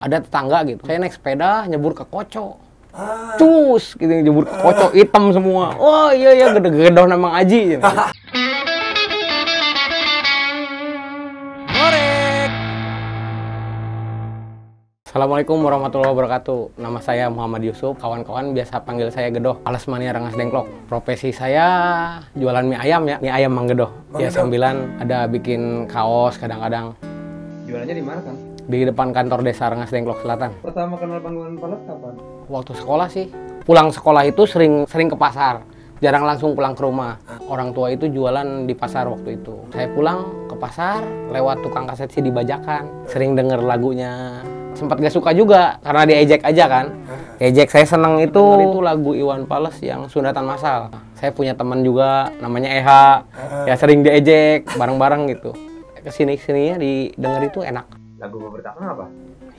ada tetangga gitu. Saya naik sepeda nyebur ke Koco. Cus gitu nyebur ke Koco, hitam semua. Oh iya gede-gedoh nama Aji gitu. Assalamualaikum warahmatullahi wabarakatuh. Nama saya Muhammad Yusuf. Kawan-kawan biasa panggil saya Gedoh. Alas Mania Rengas Dengklok. Profesi saya jualan mie ayam ya. Mie ayam Mang Gedoh. Ya sambilan ada bikin kaos kadang-kadang. Jualannya di mana kan? Di depan kantor desa Rengas Dengklok Selatan. Pertama kenal panggungan Palas kapan? Waktu sekolah sih. Pulang sekolah itu sering ke pasar. Jarang langsung pulang ke rumah. Orang tua itu jualan di pasar waktu itu. Saya pulang ke pasar lewat tukang kaset CD bajakan. Sering denger lagunya. Sempat gak suka juga karena diejek aja kan. Ejek saya seneng itu lagu Iwan Fals yang Sunatan Masal. Saya punya teman juga namanya Eha. Ya sering diejek bareng-bareng gitu. Kesini-sininya didengar itu enak. Lagu pertama apa?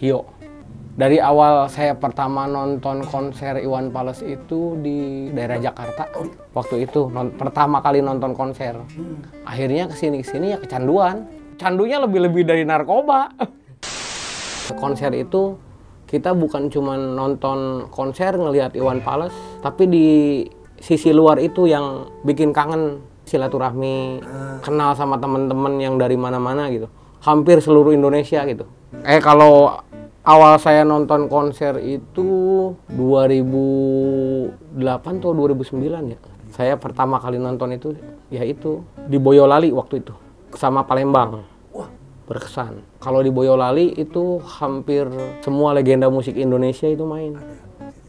Hio. Dari awal saya pertama nonton konser Iwan Fals itu di daerah Jakarta. Waktu itu pertama kali nonton konser. Akhirnya kesini ya kecanduan. Candunya lebih dari narkoba. Konser itu kita bukan cuma nonton konser ngelihat Iwan Fals, tapi di sisi luar itu yang bikin kangen silaturahmi, kenal sama teman-teman yang dari mana-mana gitu. Hampir seluruh Indonesia gitu. Kalau awal saya nonton konser itu 2008 atau 2009 ya. Saya pertama kali nonton itu ya itu di Boyolali waktu itu sama Palembang. Berkesan. Kalau di Boyolali itu hampir semua legenda musik Indonesia itu main.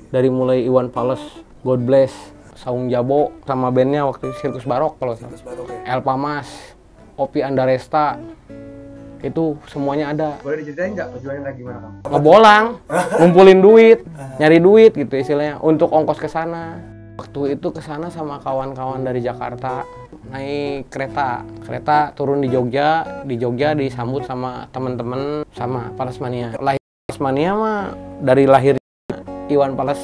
Dari mulai Iwan Fals, God Bless, Saung Jabo sama bandnya waktu itu Sirkus Barok kalau salah. Elpa Mas, Opi Andaresta. Itu semuanya ada. Boleh diceritain nggak perjuangan lagi gimana Kang? Ngebolang, ngumpulin duit, nyari duit gitu istilahnya untuk ongkos ke sana. Waktu itu ke sana sama kawan-kawan dari Jakarta. Naik kereta turun di Jogja disambut sama teman-teman sama Fals Mania. Lahir Fals Mania mah dari lahirnya Iwan Fals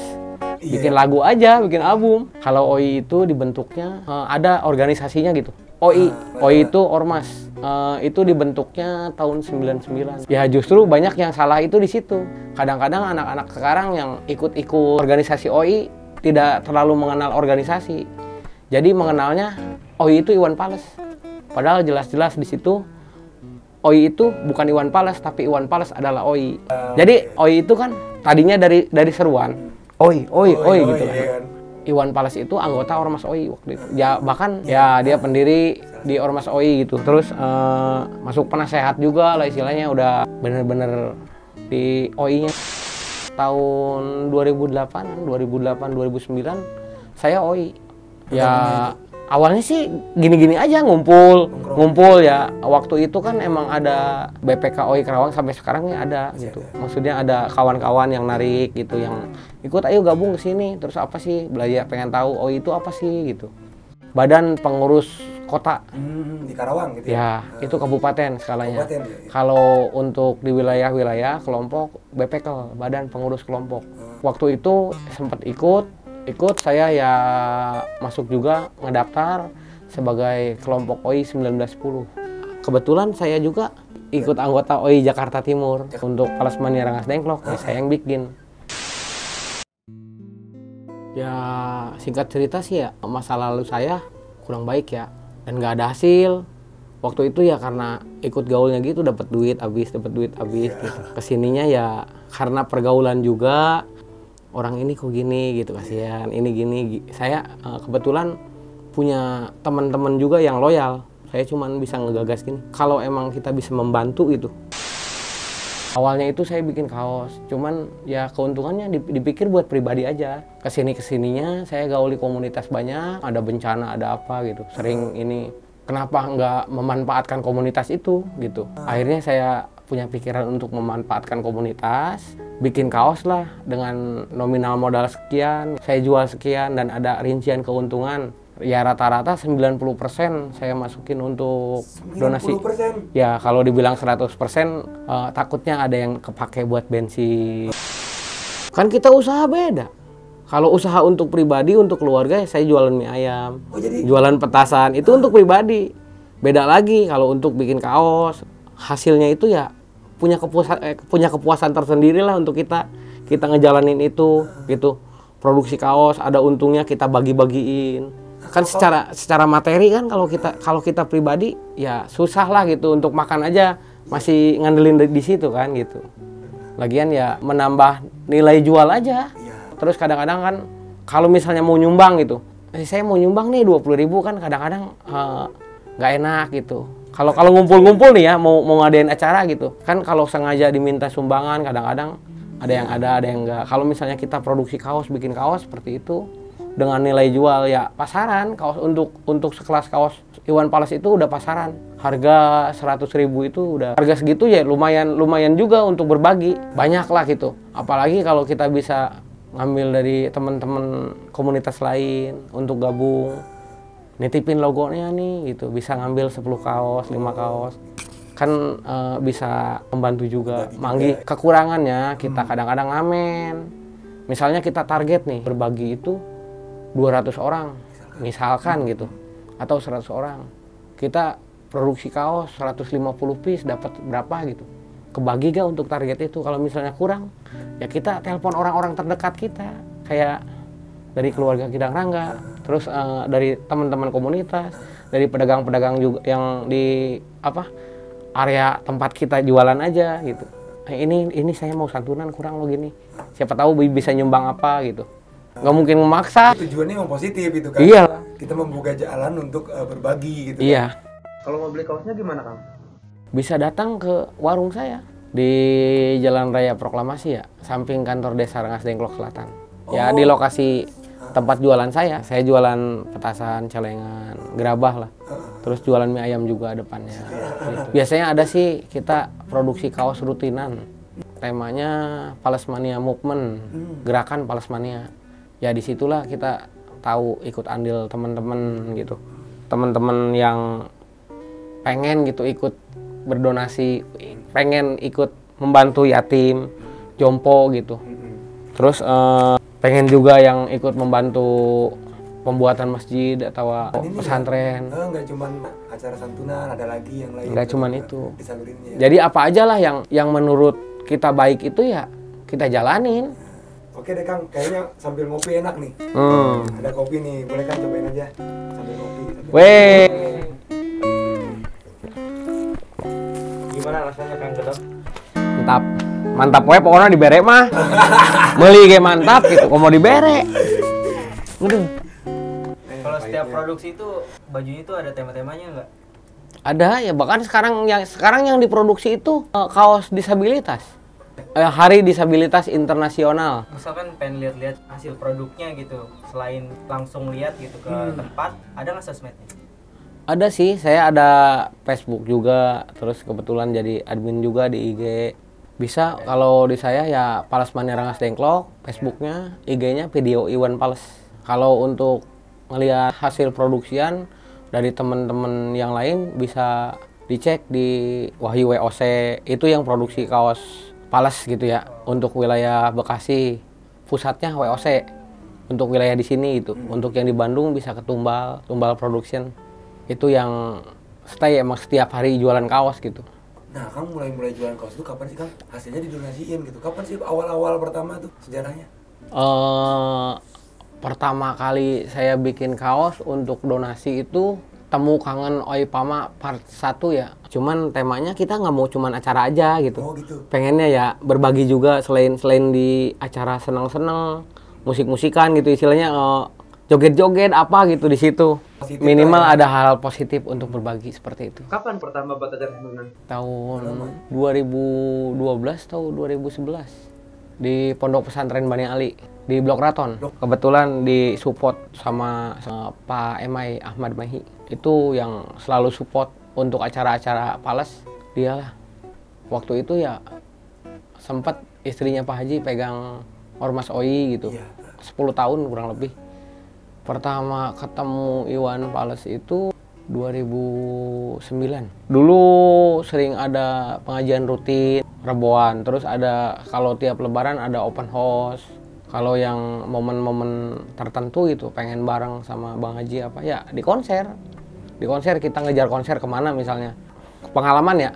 bikin lagu aja, bikin album. Kalau OI itu dibentuknya ada organisasinya gitu. OI itu ormas. Itu dibentuknya tahun 99. Ya justru banyak yang salah itu di situ. Kadang-kadang anak-anak sekarang yang ikut-ikut organisasi OI tidak terlalu mengenal organisasi. Jadi mengenalnya OI itu Iwan Fals. Padahal jelas-jelas di situ OI itu bukan Iwan Fals tapi Iwan Fals adalah OI. Jadi OI itu kan tadinya dari seruan OI gitu kan. Iwan Fals itu anggota Ormas OI waktu itu. Ya bahkan ya dia pendiri di Ormas OI gitu. Terus masuk penasehat juga lah istilahnya, udah bener-bener di OI-nya. Tahun 2008 2009 saya OI. Ya awalnya sih gini-gini aja ngumpul ya. Waktu itu kan emang ada BPK OI Karawang sampai sekarang ya ada gitu. Maksudnya ada kawan-kawan yang narik gitu, yang ikut ayo gabung ke sini. Terus apa sih belajar, pengen tahu OI itu apa sih gitu. Badan Pengurus Kota di Karawang gitu ya. Itu kabupaten skalanya. Kabupaten, ya. Kalau untuk di wilayah-wilayah kelompok BPK, Badan Pengurus Kelompok. Waktu itu sempat ikut saya ya masuk juga ngedaftar sebagai kelompok OI 1910. Kebetulan saya juga ikut anggota OI Jakarta Timur untuk Fals Mania Rengas Dengklok. Ya saya yang bikin. Ya singkat cerita sih ya, masa lalu saya kurang baik ya dan nggak ada hasil. Waktu itu ya karena ikut gaulnya gitu dapat duit habis gitu. Kesininya ya karena pergaulan juga. Orang ini kok gini gitu, kasihan ini gini. Saya kebetulan punya teman-teman juga yang loyal. Saya cuman bisa ngegagas gini kalau emang kita bisa membantu gitu. Awalnya itu saya bikin kaos, cuman ya keuntungannya dipikir buat pribadi aja. Kesininya saya gauli komunitas banyak, ada bencana ada apa gitu. Sering ini kenapa nggak memanfaatkan komunitas itu gitu. Akhirnya saya punya pikiran untuk memanfaatkan komunitas, bikin kaos lah dengan nominal modal sekian, saya jual sekian dan ada rincian keuntungan. Ya rata-rata 90% saya masukin untuk 90%? donasi. Ya kalau dibilang 100% takutnya ada yang kepake buat bensin. Kan kita usaha beda. Kalau usaha untuk pribadi, untuk keluarga, saya jualan mie ayam, jualan petasan, itu untuk pribadi. Beda lagi kalau untuk bikin kaos, hasilnya itu ya punya kepuasan tersendiri lah untuk kita ngejalanin itu gitu. Produksi kaos ada untungnya kita bagi-bagiin. Kan secara materi kan kalau kita pribadi ya susah lah gitu untuk makan aja masih ngandelin di situ kan gitu. Lagian ya menambah nilai jual aja. Terus kadang-kadang kan kalau misalnya mau nyumbang gitu, saya mau nyumbang nih 20.000 kan kadang-kadang nggak enak gitu. Kalau ngumpul-ngumpul nih ya mau ngadain acara gitu, kan kalau sengaja diminta sumbangan kadang-kadang ada yang enggak. Kalau misalnya kita produksi kaos, bikin kaos seperti itu dengan nilai jual ya pasaran, kaos untuk sekelas kaos Iwan Fals itu udah pasaran. Harga 100.000 itu udah harga segitu ya lumayan juga untuk berbagi. Banyak lah gitu. Apalagi kalau kita bisa ngambil dari teman-teman komunitas lain untuk gabung. Nitipin logonya nih gitu, bisa ngambil 10 kaos, 5 kaos. Kan bisa membantu juga. Manggi kekurangannya kita kadang-kadang ngamen. Misalnya kita target nih berbagi itu 200 orang misalkan gitu atau 100 orang. Kita produksi kaos 150 piece dapat berapa gitu. Kebagi gak untuk target itu? Kalau misalnya kurang, ya kita telepon orang-orang terdekat kita, kayak dari keluarga Kidang Rangga, terus dari teman-teman komunitas, dari pedagang-pedagang juga yang di area tempat kita jualan aja gitu. Ini saya mau santunan kurang lo gini. Siapa tahu bisa nyumbang apa gitu. Nggak mungkin memaksa. Tujuannya memang positif itu kan. Iya. Kita membuka jalan untuk berbagi gitu. Iya. Kalau mau beli kaosnya gimana, Kang? Bisa datang ke warung saya di Jalan Raya Proklamasi ya, samping kantor Desa Rengas Dengklok Selatan. Ya di lokasi tempat jualan saya jualan petasan, celengan, gerabah lah. Terus jualan mie ayam juga depannya. Gitu. Biasanya ada sih kita produksi kaos rutinan. Temanya Palesmania Movement, gerakan Palesmania. Ya disitulah kita tahu ikut andil teman-teman gitu. Teman-teman yang pengen gitu ikut berdonasi, pengen ikut membantu yatim, jompo gitu. Terus pengen juga yang ikut membantu pembuatan masjid atau pesantren. Nggak cuma acara santunan, ada lagi yang lain. Nggak cuma itu. Disalurinnya. Jadi apa aja lah yang menurut kita baik itu ya kita jalanin. Oke deh Kang, kayaknya sambil ngopi enak nih. Ada kopi nih, boleh kan cobain aja sambil ngopi. Weh. Gimana rasanya, Kang Gedok? Mantap we pokoknya dibere mah. Meuli ge mantap gitu, kok mau dibere. Aduh. Kalau setiap produksi itu bajunya itu ada tema-temanya nggak? Ada ya, bahkan sekarang yang diproduksi itu kaos disabilitas. Hari Disabilitas Internasional. Misalkan pengen lihat-lihat hasil produknya gitu, selain langsung lihat gitu ke tempat, ada nggak sosmednya? Ada sih, saya ada Facebook juga, terus kebetulan jadi admin juga di IG. Bisa kalau di saya ya Palesmania Rengas Dengklok, Facebooknya, IG-nya Video Iwan Fals. Kalau untuk melihat hasil produksian dari teman-teman yang lain bisa dicek di Wahyu WOC, itu yang produksi kaos Fals gitu ya. Untuk wilayah Bekasi pusatnya WOC. Untuk wilayah di sini gitu. Untuk yang di Bandung bisa ke Tumbal Production. Itu yang stay emang setiap hari jualan kaos gitu. Nah, Kang mulai jualan kaos itu kapan sih, Kang? Hasilnya didonasiin gitu. Kapan sih awal-awal pertama tuh sejarahnya? Pertama kali saya bikin kaos untuk donasi itu Temu Kangen Oi Pama part 1 ya. Cuman temanya kita nggak mau cuman acara aja gitu. Oh gitu. Pengennya ya berbagi juga selain di acara senang-senang, musik-musikan gitu istilahnya, joget-joget apa gitu di situ. Minimal ada hal positif untuk berbagi seperti itu. Kapan pertama buat acara santunan? Tahun 2012 atau 2011 di Pondok Pesantren Bani Ali di Blok Raton. Kebetulan disupport sama Pak Emai Ahmad Mahi. Itu yang selalu support untuk acara-acara Fals, dialah. Waktu itu ya sempat istrinya Pak Haji pegang Ormas OI gitu. 10 tahun kurang lebih. Pertama ketemu Iwan Fals itu 2009. Dulu sering ada pengajian rutin, reboan. Terus ada kalau tiap lebaran ada open house. Kalau yang momen-momen tertentu gitu pengen bareng sama Bang Haji apa ya di konser. Di konser kita ngejar konser kemana misalnya. pengalaman ya.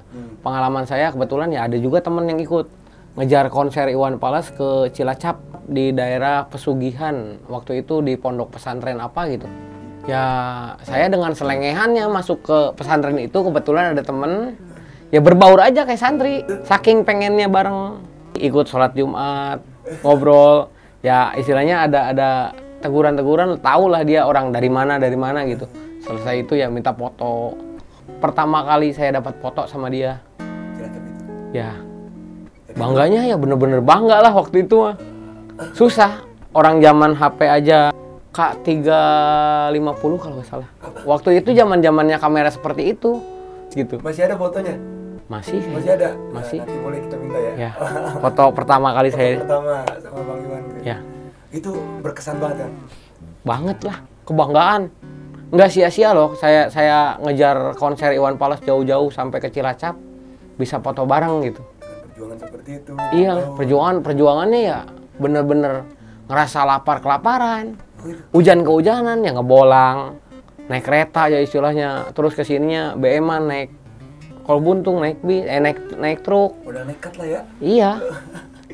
Pengalaman saya kebetulan ya ada juga temen yang ikut ngejar konser Iwan Fals ke Cilacap di daerah pesugihan. Waktu itu di pondok pesantren apa gitu. Ya saya dengan selengehannya masuk ke pesantren itu, kebetulan ada temen ya berbaur aja kayak santri. Saking pengennya bareng, ikut sholat Jumat, ngobrol. Ya istilahnya ada teguran-teguran, tau lah dia orang dari mana gitu. Selesai itu ya minta foto. Pertama kali saya dapat foto sama dia. Ya bangganya ya bener-bener bangga lah waktu itu mah. Susah, orang zaman HP aja K350 kalau nggak salah. Waktu itu zaman-zamannya kamera seperti itu gitu. Masih ada fotonya? Masih ada? Masih. Nanti boleh kita minta ya? Ya, foto pertama kali saya. Pertama sama Bang Iwan. Ya. Itu berkesan banget kan? Banget lah, kebanggaan. Nggak sia-sia loh, saya ngejar konser Iwan Fals jauh-jauh sampai ke Cilacap, bisa foto bareng gitu. Perjuangan seperti itu. Iya, perjuangannya ya bener-bener ngerasa lapar kelaparan, hujan kehujanan ya ngebolang, naik kereta ya istilahnya, terus kesininya BM-an naik kol buntung, naik bis, naik truk. Udah nekat lah ya. Iya.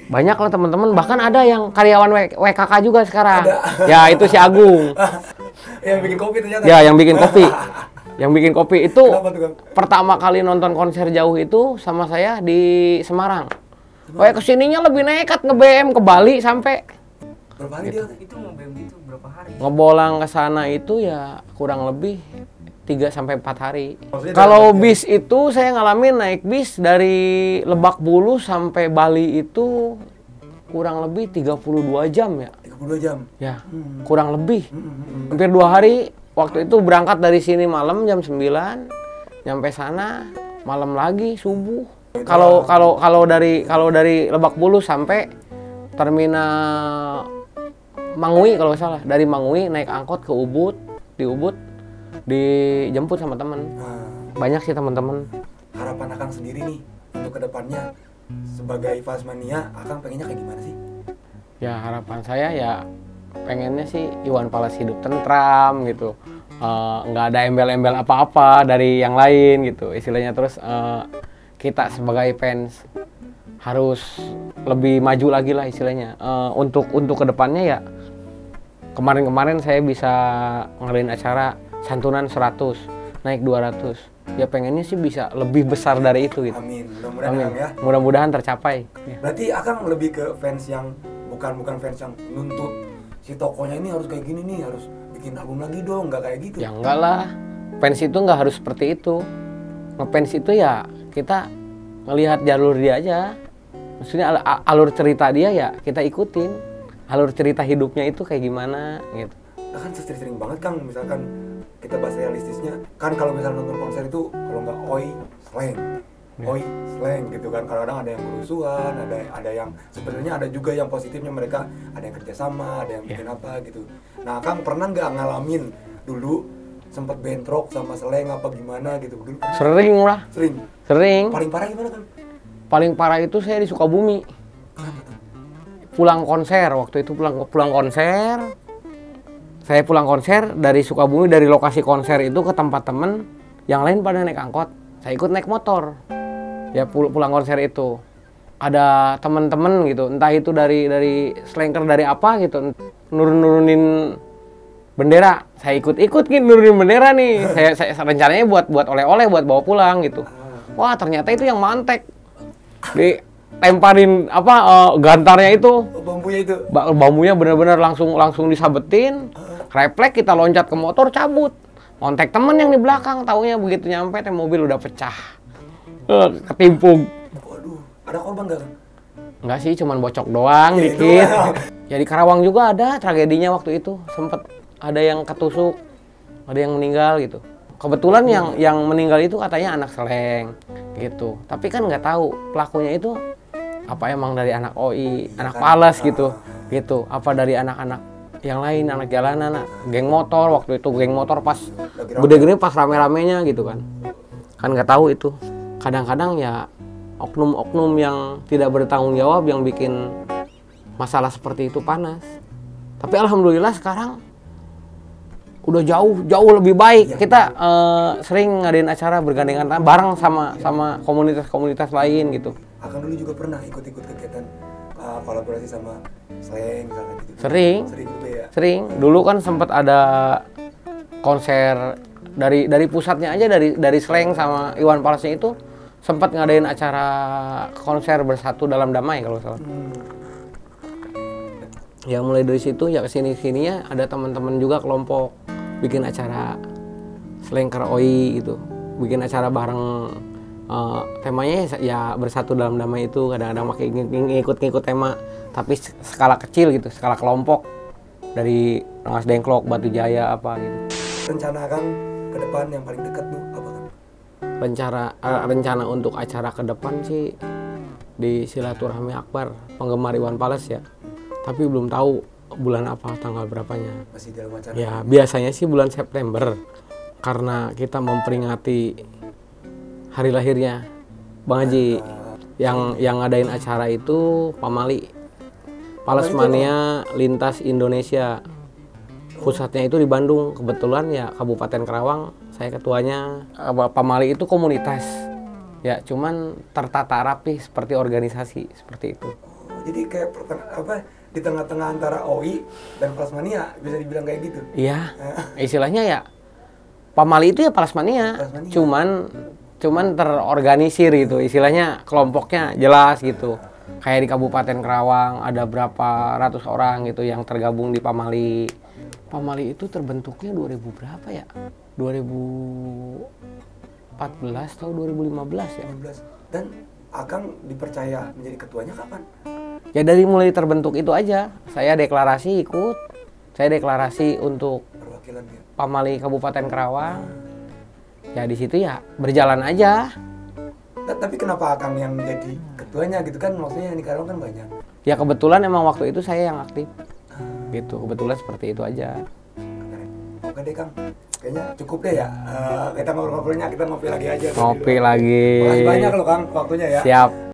Banyak lah teman-teman, bahkan ada yang karyawan WKK juga sekarang. Ada. Ya itu si Agung. Yang bikin kopi ternyata. Ya yang bikin kopi. Yang bikin kopi itu Kenapa tuh, Kang? pertama kali nonton konser jauh itu sama saya di Semarang. Oh ya kesininya lebih nekat nge-BM ke Bali sampai Berapa hari dia? Itu nge-BM gitu berapa hari? ngebolang ke sana itu ya kurang lebih 3-4 hari. Maksudnya Kalau dalam bis itu saya ngalamin naik bis dari Lebak Bulus sampai Bali itu kurang lebih 32 jam ya. 32 jam. Ya, kurang lebih. Hampir 2 hari. Waktu itu berangkat dari sini malam jam 9, nyampe sana malam lagi subuh. Kalau dari Lebak Bulus sampai terminal Mangui kalau nggak salah, dari Mangui naik angkot ke Ubud, di Ubud dijemput sama temen. Banyak sih teman-teman. Harapan Akang sendiri nih untuk kedepannya sebagai Falsmania, Akang pengennya kayak gimana sih? Ya harapan saya ya pengennya sih Iwan Fals hidup tentram gitu, nggak ada embel-embel apa-apa dari yang lain gitu istilahnya. Terus kita sebagai fans harus lebih maju lagi lah istilahnya. Untuk kedepannya ya kemarin saya bisa ngelain acara santunan 100 naik 200, ya pengennya sih bisa lebih besar dari itu gitu. Amin, mudah-mudahan Amin. Akang ya. Mudah-mudahan tercapai. Ya. Berarti Akang lebih ke fans yang bukan fans yang nuntut si tokonya ini harus kayak gini nih, harus bikin album lagi dong, nggak kayak gitu. Ya enggak lah, fans itu nggak harus seperti itu. Ngefans itu ya kita ngelihat jalur dia aja. Maksudnya alur cerita dia ya kita ikutin. Alur cerita hidupnya itu kayak gimana gitu. Nah kan sering banget Kang, misalkan kita bahas realistisnya, kan kalau misalnya nonton konser itu kalau nggak slang gitu kan, kadang-kadang ada yang berusuhan, ada yang sebenarnya ada juga yang positifnya, mereka ada yang kerjasama, ada yang bikin apa gitu. Nah Kang pernah nggak ngalamin dulu sempat bentrok sama slang apa gimana gitu? Dulu Sering lah. Sering. Paling parah gimana Kang? Paling parah itu saya di Sukabumi. Pulang konser waktu itu pulang konser. Saya pulang konser dari Sukabumi, dari lokasi konser itu ke tempat temen, yang lain pada naik angkot, saya ikut naik motor. Ya pulang konser itu ada temen-temen gitu, entah itu dari slanker dari apa gitu, nurunin bendera, saya ikut gitu nurunin bendera nih. Saya rencananya buat oleh-oleh, buat bawa pulang gitu. Wah ternyata itu yang mantek, ditemparin gantarnya itu, bambunya bener-bener langsung disabetin. Refleks kita loncat ke motor, cabut. Kontak temen yang di belakang, taunya begitu nyampe mobil udah pecah. Ketimpung. Waduh, ada korban nggak Kang? Enggak sih, cuman bocok doang dikit. Ya di Karawang juga ada tragedinya waktu itu. Sempet ada yang ketusuk, ada yang meninggal gitu. Kebetulan yang meninggal itu katanya anak seleng gitu. Tapi kan nggak tahu pelakunya itu apa emang dari anak OI, anak Fals gitu. Apa dari anak-anak yang lain, anak jalanan, geng motor. Waktu itu geng motor pas gede-gede, pas rame-ramenya gitu kan nggak tahu itu. Kadang-kadang ya oknum-oknum yang tidak bertanggung jawab yang bikin masalah seperti itu panas. Tapi alhamdulillah sekarang udah jauh lebih baik. Kita sering ngadain acara bergandengan tangan bareng sama komunitas-komunitas lain gitu. Akang dulu juga pernah ikut-ikut kegiatan kolaborasi sama Slang misalkan gitu. Sering juga ya. Sering. Dulu kan sempat ada konser dari pusatnya aja, dari Slang sama Iwan Falsnya itu sempat ngadain acara konser bersatu dalam damai kalau salah. Ya mulai dari situ ya kesini-sininya ada teman-teman juga kelompok bikin acara Slengker OI gitu, bikin acara bareng, temanya ya bersatu dalam damai itu. Kadang-kadang pakai ngikut tema tapi skala kecil gitu, skala kelompok dari Rengas Dengklok, Batu Jaya apa gitu. Rencana Kang ke depan yang paling dekat tuh apa Kang? Rencana untuk acara ke depan sih di Silaturahmi Akbar penggemar Iwan Fals ya. Tapi belum tahu bulan apa, tanggal berapanya. Masih dalam wacana. Ya biasanya sih bulan September karena kita memperingati hari lahirnya Bang Haji. Yang ngadain acara itu Pamali, Palesmania Lintas Indonesia. Pusatnya itu di Bandung. Kebetulan ya Kabupaten Karawang, saya ketuanya. Pamali itu komunitas. Ya cuman tertata rapi seperti organisasi seperti itu. Jadi kayak di tengah-tengah antara OI dan Palesmania, bisa dibilang kayak gitu. Iya. Istilahnya ya Pamali itu ya Palesmania. Cuman terorganisir gitu. Istilahnya kelompoknya jelas gitu. Kayak di Kabupaten Karawang ada berapa ratus orang gitu yang tergabung di Pamali. Pamali itu terbentuknya 2000 berapa ya? 2014 atau 2015 ya. Dan Akang dipercaya menjadi ketuanya kapan? Ya dari mulai terbentuk itu aja. Saya deklarasi ikut. Saya deklarasi untuk Perwakilan ya. Pamali Kabupaten Karawang. Ya di situ ya berjalan aja. Tapi kenapa Akang yang jadi ketuanya gitu kan? Maksudnya yang di Karawang kan banyak. Ya kebetulan emang waktu itu saya yang aktif. Gitu, kebetulan seperti itu aja. Oke deh Kang, kayaknya cukup deh ya. Kita ngobrol-ngobrolnya, kita ngopi lagi aja. Ngopi lagi. Makasih banyak loh Kang waktunya ya. Siap.